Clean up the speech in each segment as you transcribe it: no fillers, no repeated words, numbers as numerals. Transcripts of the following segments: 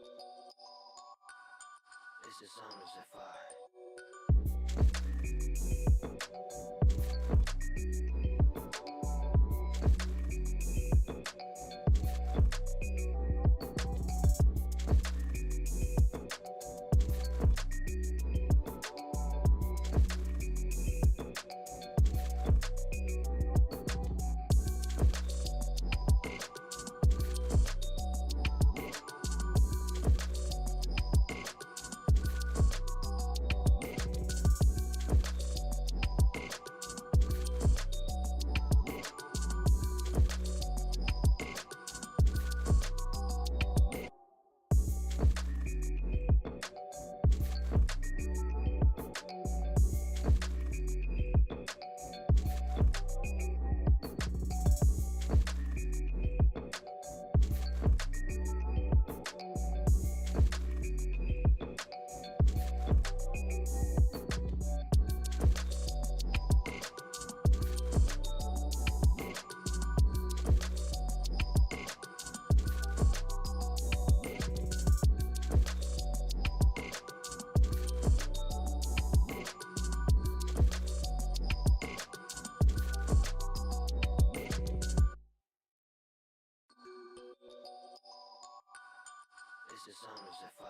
It's the sound of Zephyr. It's the sound of Zephyr.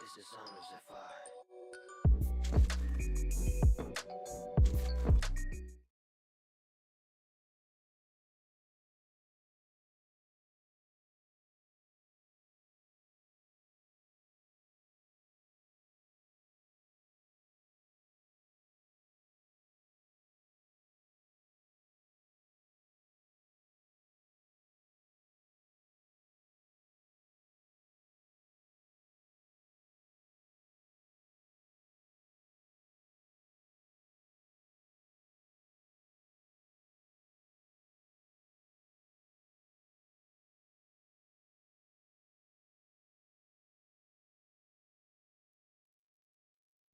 It's the sound of Zephyr.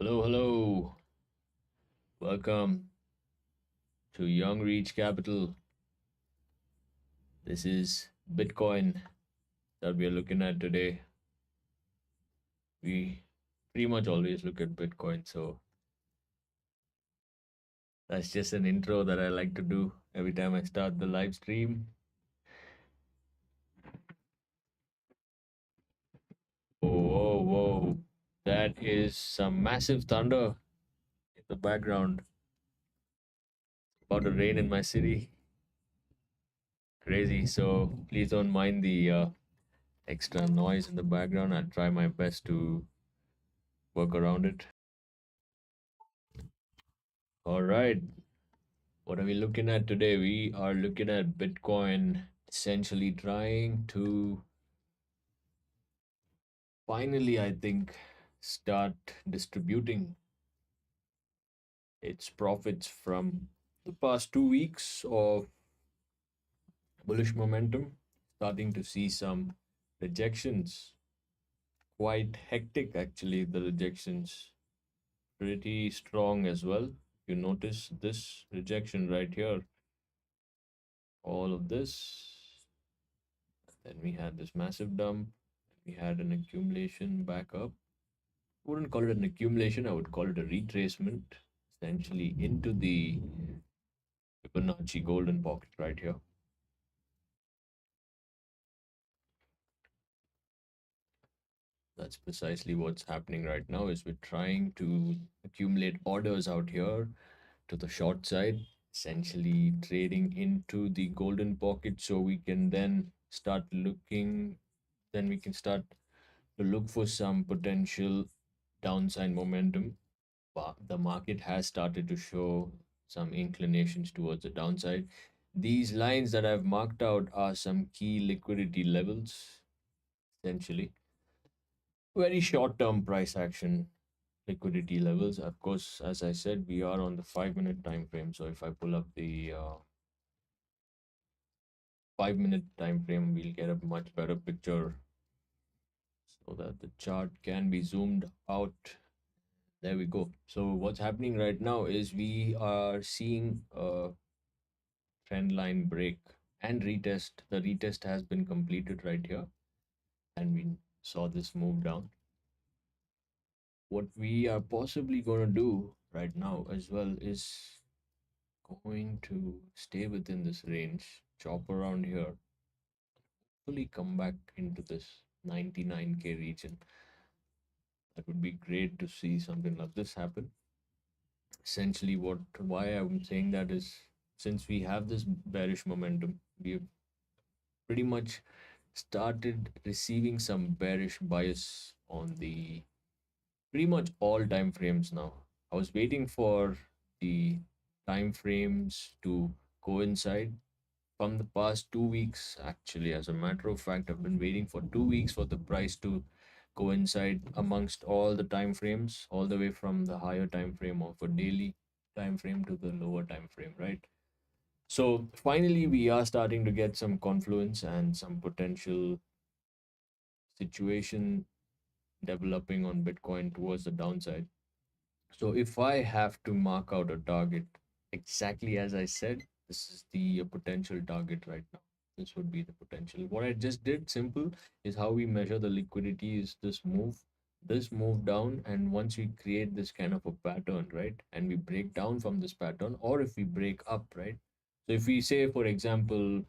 Hello, hello. Welcome to Young Reech Capital. This is Bitcoin that we are looking at today. We pretty much always look at Bitcoin, so that's just an intro that I like to do every time I start the live stream. Whoa, whoa, whoa. That is some massive thunder in the background. About to rain in my city. Crazy. So please don't mind the extra noise in the background. I'll try my best to work around it. All right. What are we looking at today? We are looking at Bitcoin essentially trying to finally, I think, start distributing its profits from the past 2 weeks of bullish momentum, starting to see some rejections. Quite hectic, actually, the rejections. pretty strong as well. You notice this rejection right here, all of this. Then we had this massive dump. We had an accumulation back up. I wouldn't call it an accumulation, I would call it a retracement, essentially into the Fibonacci golden pocket right here. That's precisely what's happening right now is we're trying to accumulate orders out here to the short side, essentially trading into the golden pocket so we can then we can start to look for some potential downside momentum. But the market has started to show some inclinations towards the downside. These lines that I've marked out are some key liquidity levels, essentially. Very short term price action liquidity levels. Of course, as I said, we are on the 5 minute time frame. So if I pull up the 5 minute time frame, we'll get a much better picture so that the chart can be zoomed out. There we go. So what's happening right now is we are seeing a trend line break and retest. The retest has been completed right here, and we saw this move down. What we are possibly going to do right now as well is going to stay within this range, chop around here, fully come back into this 99K region. That would be great to see something like this happen. Essentially, why I'm saying that is since we have this bearish momentum, we have pretty much started receiving some bearish bias on the pretty much all time frames now. I was waiting for the time frames to coincide from the past 2 weeks. Actually, as a matter of fact, I've been waiting for 2 weeks for the price to coincide amongst all the time frames, all the way from the higher time frame of a daily time frame to the lower time frame, right? So finally, we are starting to get some confluence and some potential situation developing on Bitcoin towards the downside. So if I have to mark out a target, exactly as I said, this is the potential target right now. This would be the potential. What I just did, simple, is how we measure the liquidity is this move down, and once we create this kind of a pattern, right, and we break down from this pattern, or if we break up, right. So if we say, for example,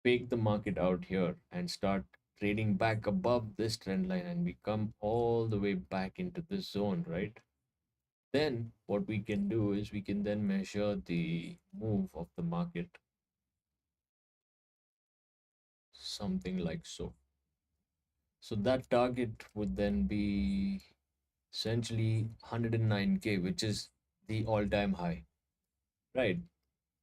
fake the market out here and start trading back above this trend line and we come all the way back into this zone, right? Then what we can do is we can then measure the move of the market, something like so. So that target would then be essentially 109K, which is the all-time high, right?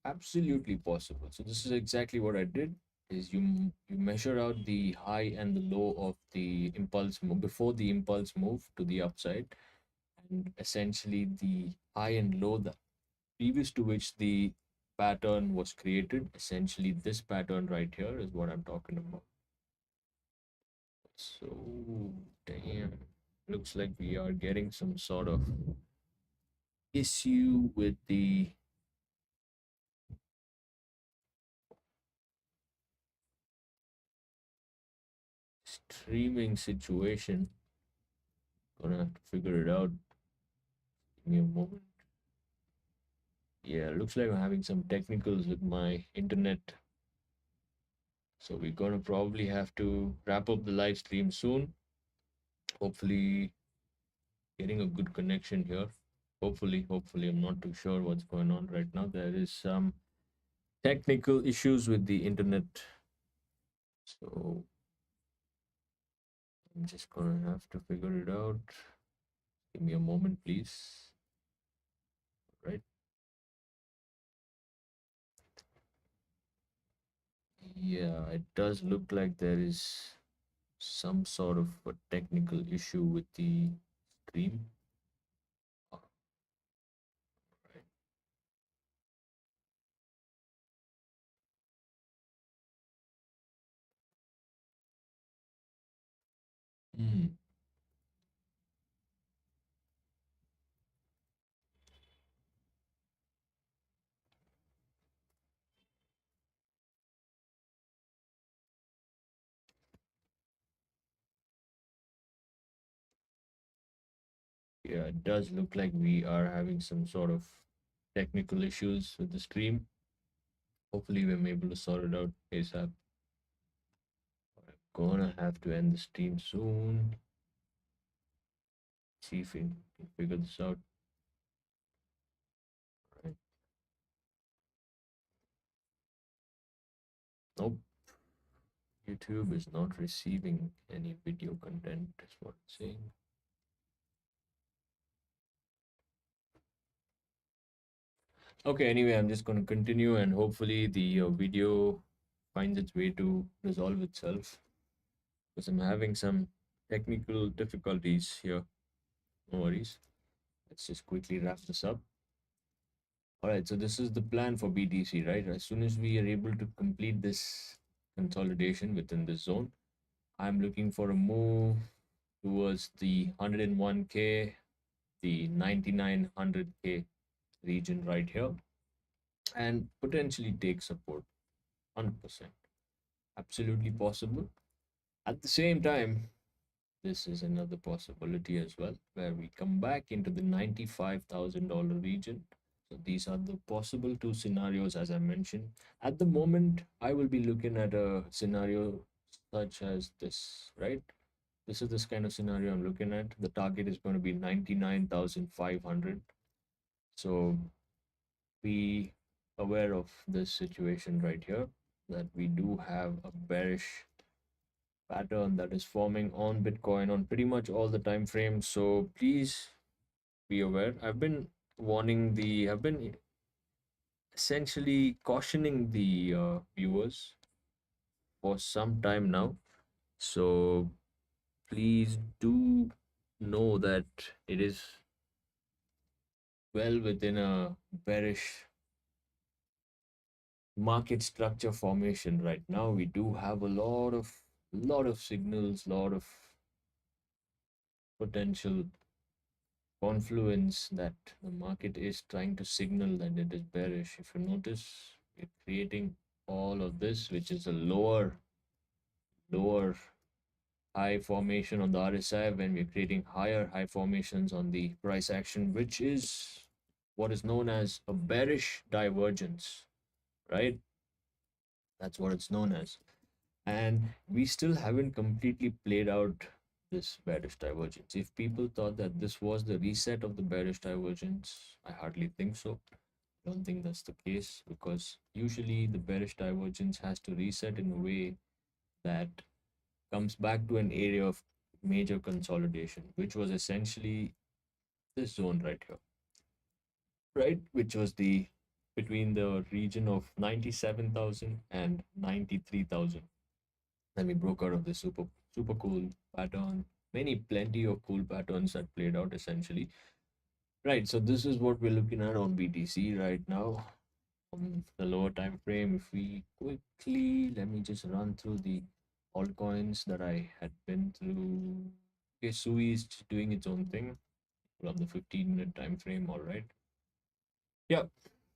Absolutely possible. So this is exactly what I did. Is you measure out the high and the low of the impulse move before the impulse move to the upside, and essentially the high and low that previous to which the pattern was created. Essentially, this pattern right here is what I'm talking about. So, damn, looks like we are getting some sort of issue with the streaming situation. Gonna have to figure it out. Give me a moment. Yeah, looks like I'm having some technicals with my internet. So we're gonna probably have to wrap up the live stream soon. Hopefully getting a good connection here. Hopefully, I'm not too sure what's going on right now. There is some technical issues with the internet. So I'm just gonna have to figure it out. Give me a moment, please. Right. Yeah, it does look like there is some sort of a technical issue with the stream. Right. Hmm. Yeah, it does look like we are having some sort of technical issues with the stream. Hopefully, we're able to sort it out ASAP. I'm gonna have to end the stream soon. See if we can figure this out. Right. Nope. YouTube is not receiving any video content, is what it's saying. Okay, anyway, I'm just going to continue and hopefully the video finds its way to resolve itself because I'm having some technical difficulties here. No worries. Let's just quickly wrap this up. All right, so this is the plan for BTC, right? As soon as we are able to complete this consolidation within this zone, I'm looking for a move towards the 101K, the 9900K region right here, and potentially take support 100%. Absolutely possible. At the same time, this is another possibility as well, where we come back into the $95,000 region. So these are the possible two scenarios, as I mentioned. At the moment, I will be looking at a scenario such as this, right? This is this kind of scenario I'm looking at. The target is going to be 99,500. So be aware of this situation right here, that we do have a bearish pattern that is forming on Bitcoin on pretty much all the time frames. So please be aware. I've been essentially cautioning the viewers for some time now. So please do know that it is well within a bearish market structure formation right now. We do have a lot of signals, lot of potential confluence that the market is trying to signal that it is bearish. If you notice, we're creating all of this, which is a lower high formation on the RSI, when we're creating higher high formations on the price action, which is what is known as a bearish divergence, right? That's what it's known as. And we still haven't completely played out this bearish divergence. If people thought that this was the reset of the bearish divergence, I hardly think so. I don't think that's the case, because usually the bearish divergence has to reset in a way that comes back to an area of major consolidation, which was essentially this zone right here, right? Which was the between the region of 97,000 and 93,000. Then we broke out of this super cool pattern. Plenty of cool patterns that played out essentially. Right, so this is what we're looking at on BTC right now. On the lower time frame, if we quickly, let me just run through the altcoins that I had been through. Okay, Sui is doing its own thing. From the 15-minute time frame, all right. Yeah,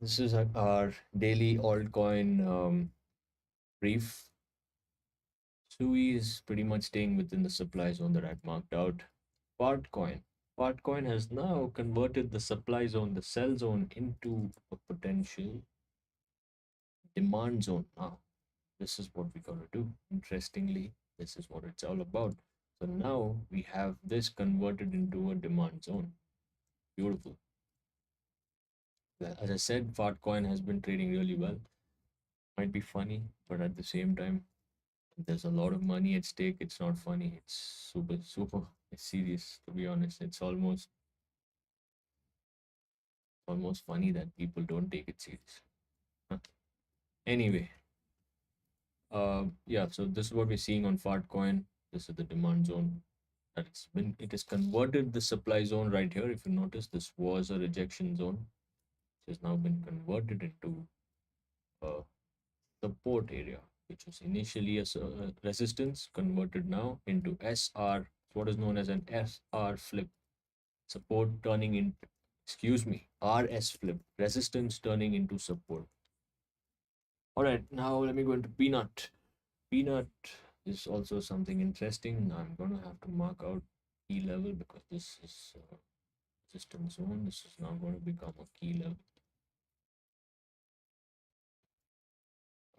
this is our daily altcoin brief. Sui is pretty much staying within the supply zone that I've marked out. Partcoin. Partcoin has now converted the supply zone, the sell zone, into a potential demand zone. Now, this is what we gotta do. Interestingly, this is what it's all about. So now we have this converted into a demand zone. Beautiful. As I said, Partcoin has been trading really well. Might be funny, but at the same time, there's a lot of money at stake. It's not funny. It's super. It's serious. To be honest, it's almost funny that people don't take it serious. Huh. Anyway, yeah. So this is what we're seeing on Fartcoin. This is the demand zone. It has converted the supply zone right here. If you notice, this was a rejection zone. It has now been converted into a support area, which was initially a resistance, converted now into SR, what is known as an SR flip. Support turning into, excuse me, RS flip, resistance turning into support. All right, now let me go into Peanut. Peanut is also something interesting. I'm gonna have to mark out key level because this is resistance zone. This is now going to become a key level.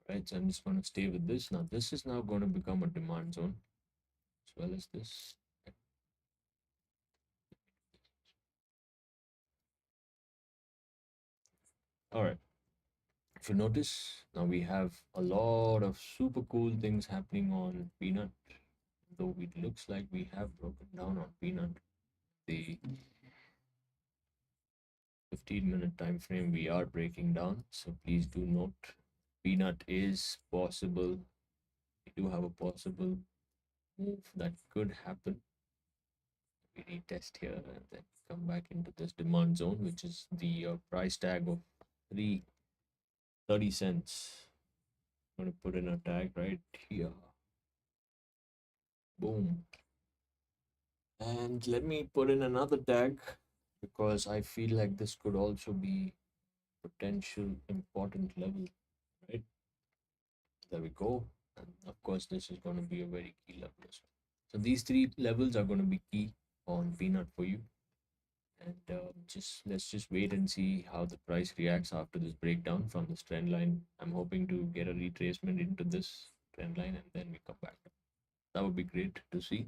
Right, so I'm just going to stay with this. Now this is now going to become a demand zone as well as this. All right, if you notice, now we have a lot of super cool things happening on Peanut, though it looks like we have broken down on Peanut. The 15-minute time frame we are breaking down, so please do note Peanut is possible. We do have a possible move that could happen. We retest here and then come back into this demand zone, which is the price tag of 330 cents. I'm going to put in a tag right here. Boom. And let me put in another tag because I feel like this could also be potential important level, right? There we go. And of course, this is going to be a very key level as well. So these three levels are going to be key on Peanut for you. And just let's just wait and see how the price reacts after this breakdown from this trend line. I'm hoping to get a retracement into this trend line and then we come back. That would be great to see.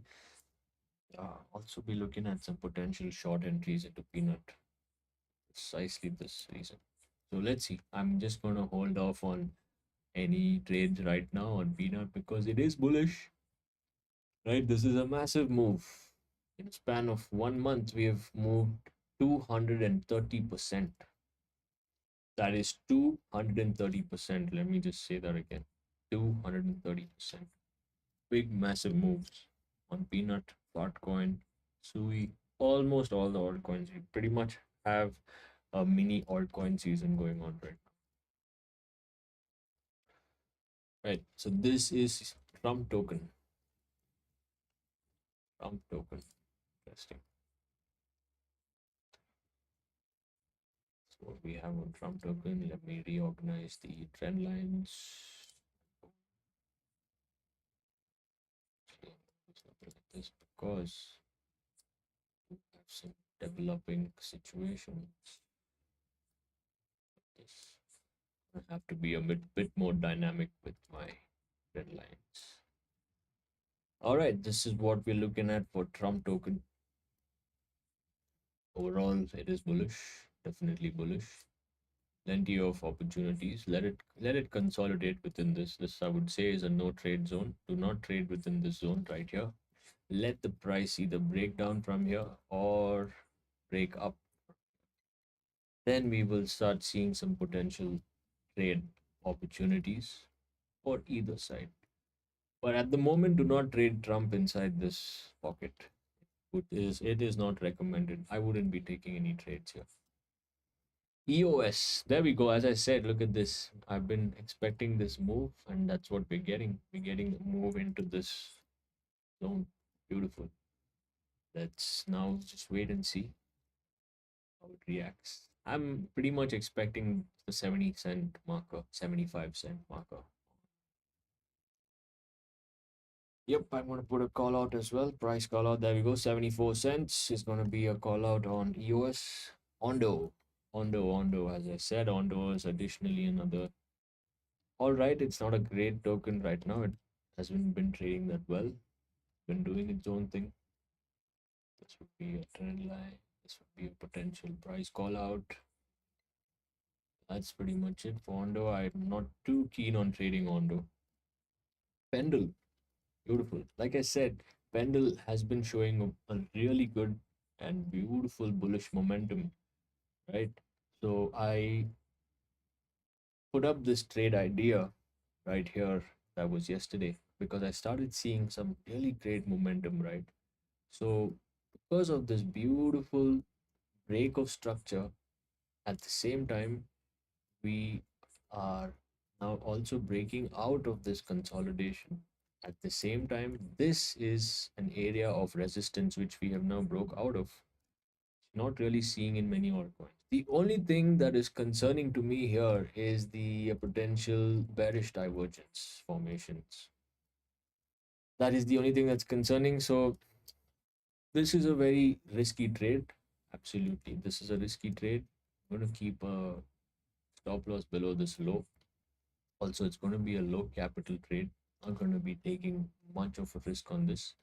Also be looking at some potential short entries into Peanut. Precisely this reason. So let's see. I'm just going to hold off on any trades right now on Peanut because it is bullish. Right? This is a massive move. In a span of 1 month, we have moved 230%. That is 230%. Let me just say that again. 230%. Big, massive moves on Peanut, Fartcoin, Sui, almost all the altcoins. We pretty much have a mini altcoin season going on right now. Right. So this is Trump token. Trump token. Interesting. So what we have on Trump token, let me reorganize the trend lines. Something like this because we have some developing situations. This I have to be a bit more dynamic with my trend lines. All right, this is what we're looking at for Trump token. Overall, it is bullish, definitely bullish. Plenty of opportunities. Let it consolidate within this. This I would say is a no trade zone. Do not trade within this zone right here. Let the price either break down from here or break up. Then we will start seeing some potential trade opportunities for either side. But at the moment, do not trade Trump inside this pocket. It is not recommended. I wouldn't be taking any trades here. EOS, there we go. As I said, look at this. I've been expecting this move, and that's what we're getting. We're getting the move into this zone. Beautiful. Let's now just wait and see how it reacts. I'm pretty much expecting the 70-cent marker, 75-cent marker. Yep, I'm going to put a call out as well. Price call out. There we go. 74 cents is going to be a call out on EOS. Ondo. Ondo. As I said, Ondo is additionally another. All right, it's not a great token right now. It hasn't been trading that well. Been doing its own thing. This would be a trend line. This would be a potential price call out. That's pretty much it for Ondo. I'm not too keen on trading Ondo. Pendle. Beautiful. Like I said, Pendle has been showing a really good and beautiful bullish momentum, right? So I put up this trade idea right here that was yesterday because I started seeing some really great momentum, right? So because of this beautiful break of structure, at the same time, we are now also breaking out of this consolidation. At the same time, this is an area of resistance which we have now broke out of. Not really seeing in many altcoins. The only thing that is concerning to me here is the potential bearish divergence formations. That is the only thing that's concerning. So this is a very risky trade. Absolutely. This is a risky trade. I'm going to keep a stop loss below this low. Also, it's going to be a low capital trade. Not going to be taking much of a risk on this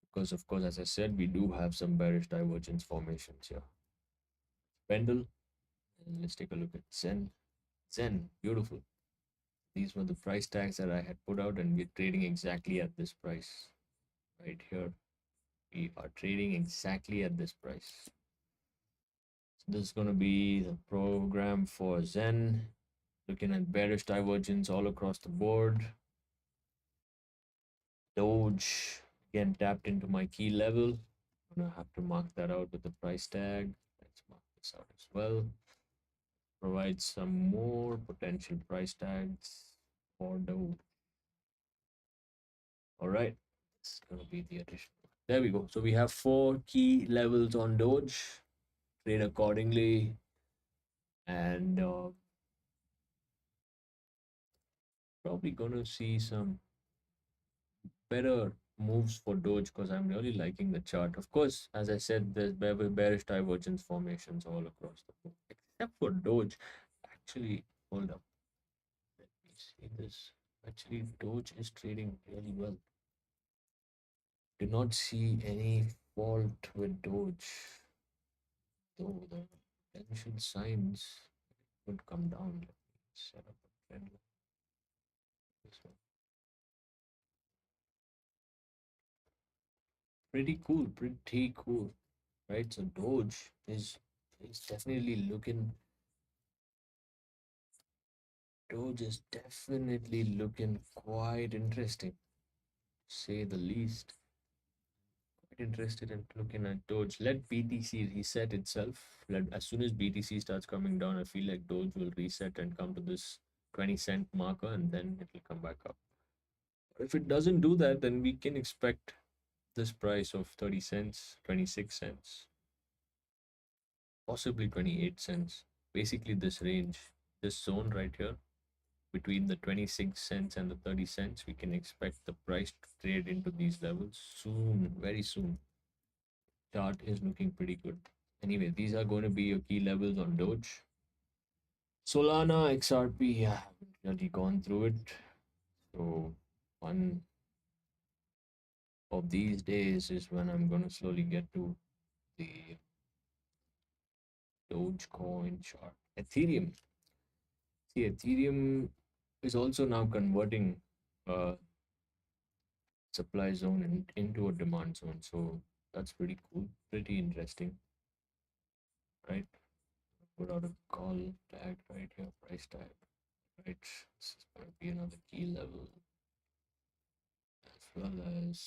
because, of course, as I said, we do have some bearish divergence formations here. Pendle. And let's take a look at Zen. Zen, beautiful. These were the price tags that I had put out, and we're trading exactly at this price right here. We are trading exactly at this price. So this is going to be the program for Zen. Looking at bearish divergence all across the board. Doge again tapped into my key level. I'm gonna have to mark that out with the price tag. Let's mark this out as well. Provide some more potential price tags for Doge. All right, this is gonna be the addition. There we go. So we have 4 key levels on Doge. Trade accordingly, and probably gonna see some better moves for Doge because I'm really liking the chart. Of course, as I said, there's bearish divergence formations all across the board, except for Doge. Actually, hold up. Let me see this. Actually, Doge is trading really well. Do not see any fault with Doge, though the potential signs would come down. Let me set up a trend line. This one. Pretty cool, pretty cool, right? So Doge is definitely looking. Doge is definitely looking quite interesting, to say the least. Quite interested in looking at Doge. Let BTC reset itself. As soon as BTC starts coming down, I feel like Doge will reset and come to this 20 cent marker, and then it will come back up. If it doesn't do that, then we can expect this price of 30 cents, 26 cents, possibly 28 cents. Basically, this range, this zone right here, between the 26 cents and the 30 cents, we can expect the price to trade into these levels soon, very soon. Chart is looking pretty good. Anyway, these are going to be your key levels on Doge. Solana, XRP, yeah, haven't really gone through it. So one of these days is when I'm going to slowly get to the Dogecoin chart. Ethereum. See, Ethereum is also now converting supply zone into a demand zone. So that's pretty cool, pretty interesting, right? Put out a call tag right here, price tag, right? This is going to be another key level as well as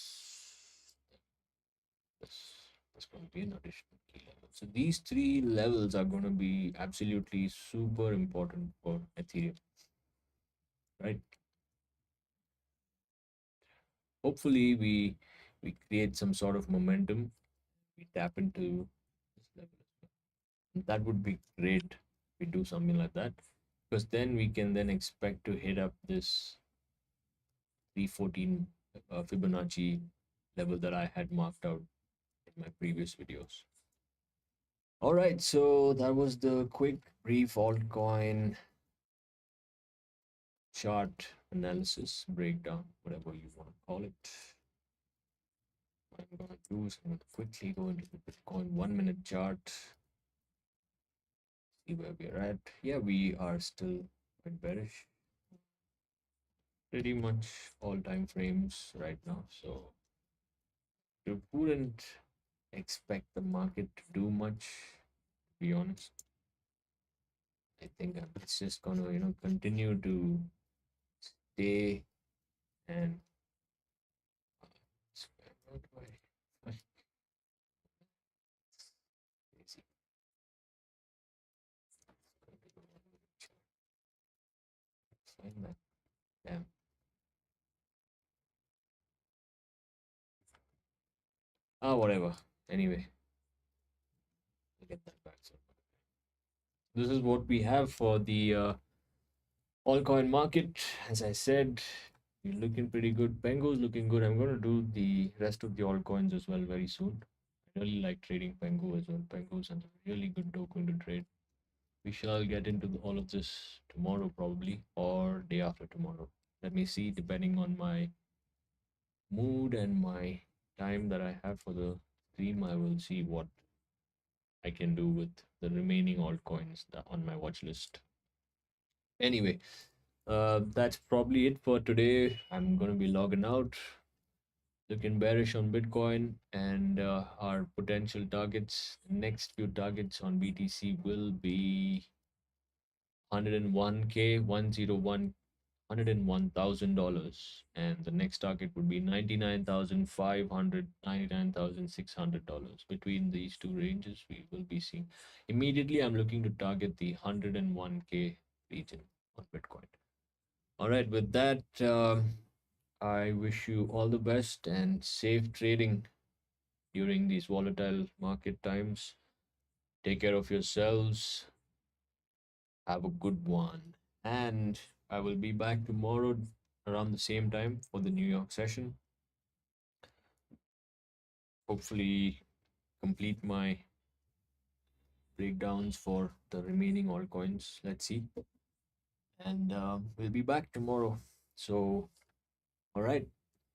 this. That's going to be an additional key level. So these 3 levels are going to be absolutely super important for Ethereum, right? Hopefully we create some sort of momentum. We tap into this level as well. That would be great if we do something like that, because then we can then expect to hit up this 314 Fibonacci level that I had marked out in my previous videos. All right, so that was the quick brief altcoin chart analysis breakdown, whatever you want to call it. What I'm going to do is I'm going to quickly go into the Bitcoin 1 minute chart, see where we're at. Yeah, we are still quite bearish, pretty much all time frames right now. So you wouldn't expect the market to do much, to be honest. I think it's just gonna, continue to stay and how do I find basic- find that? Damn. Ah, whatever. Anyway, I'll get that back. So this is what we have for the altcoin market. As I said, you're looking pretty good. Pengo's looking good. I'm going to do the rest of the altcoins as well very soon. I really like trading Pengu as well. Pengu is a really good token to trade. We shall get into all of this tomorrow, probably, or day after tomorrow. Let me see, depending on my mood and my time that I have for the stream, I will see what I can do with the remaining altcoins that on my watch list. Anyway, that's probably it for today. I'm going to be logging out. Looking bearish on Bitcoin, and our potential targets, next few targets on BTC will be 101K, 101, $101,000, and the next target would be 99,500, $99,600. Between these two ranges, we will be seeing. Immediately, I'm looking to target the 101K region on Bitcoin. All right, with that, I wish you all the best and safe trading during these volatile market times. Take care of yourselves. Have a good one. And I will be back tomorrow around the same time for the New York session. Hopefully, complete my breakdowns for the remaining altcoins. Let's see. And we'll be back tomorrow. So, all right.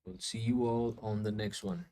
We'll see you all on the next one.